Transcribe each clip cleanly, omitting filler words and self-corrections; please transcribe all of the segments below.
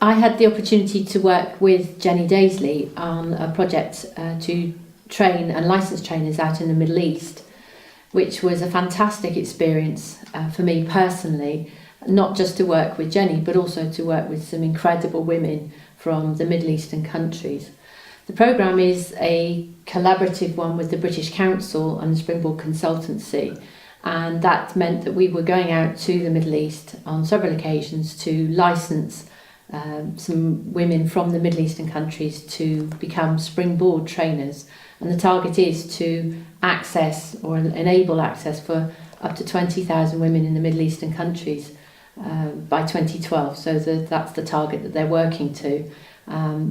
I had the opportunity to work with Jenny Daisley on a project to train and license trainers out in the Middle East, which was a fantastic experience for me personally, not just to work with Jenny, but also to work with some incredible women from the Middle Eastern countries. The programme is a collaborative one with the British Council and the Springboard Consultancy, and that meant that we were going out to the Middle East on several occasions to license some women from the Middle Eastern countries to become Springboard trainers, and the target is to access or enable access for up to 20,000 women in the Middle Eastern countries by 2012. So that's the target that they're working to,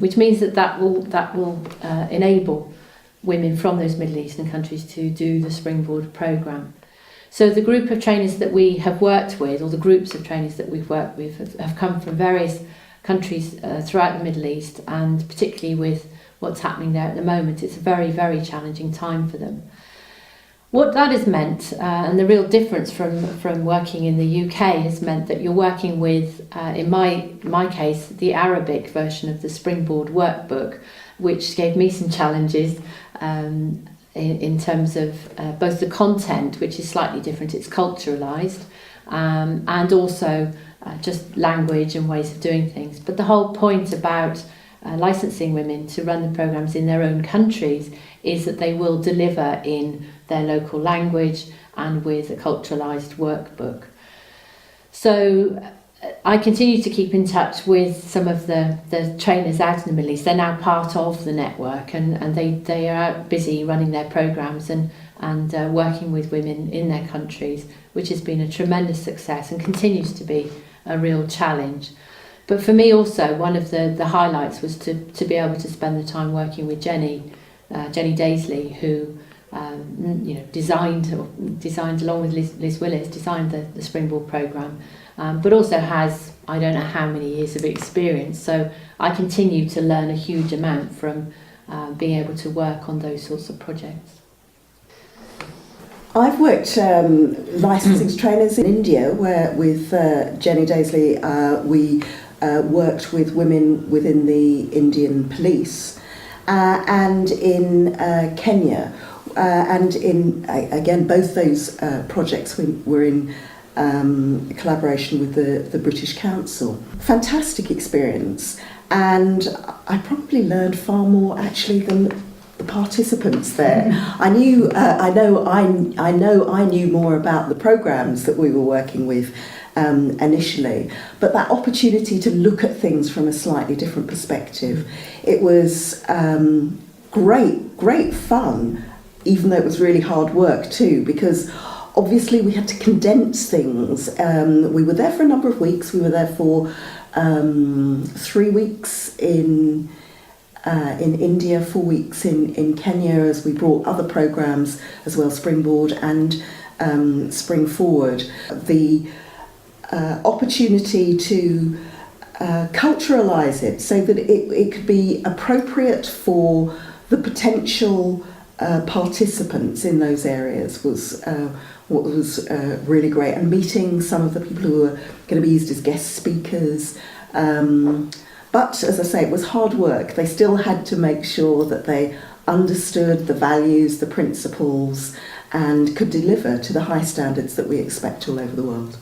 which means that will enable women from those Middle Eastern countries to do the Springboard programme. So the group of trainers that we have worked with, or the groups of trainers that we've worked with, have come from various countries throughout the Middle East, and particularly with what's happening there at the moment, it's a very, very challenging time for them. What that has meant, and the real difference from working in the UK, has meant that you're working with, in my case, the Arabic version of the Springboard workbook, which gave me some challenges in terms of both the content, which is slightly different, it's culturalised, and also just language and ways of doing things. But the whole point about licensing women to run the programmes in their own countries is that they will deliver in their local language and with a culturalised workbook. So I continue to keep in touch with some of the trainers out in the Middle East. They're now part of the network, and they are out busy running their programmes and working with women in their countries, which has been a tremendous success and continues to be a real challenge. But for me also, one of the highlights was to be able to spend the time working with Jenny Daisley, who designed along with Liz Willis, designed the Springboard programme, but also has, I don't know how many years of experience. So I continue to learn a huge amount from being able to work on those sorts of projects. I've worked licensing trainers in India, where with Jenny Daisley we worked with women within the Indian police, and in Kenya, and in again both those projects were in collaboration with the British Council. Fantastic experience, and I probably learned far more actually than the participants there. I know I knew more about the programs that we were working with initially, but that opportunity to look at things from a slightly different perspective, it was great fun, even though it was really hard work too, because obviously we had to condense things. We were there for a number of weeks. We were there for 3 weeks in India, 4 weeks in Kenya, as we brought other programs as well, Springboard and Spring Forward. The opportunity to culturalise it so that it could be appropriate for the potential participants in those areas was what was really great, and meeting some of the people who were going to be used as guest speakers. But as I say, it was hard work. They still had to make sure that they understood the values, the principles, and could deliver to the high standards that we expect all over the world.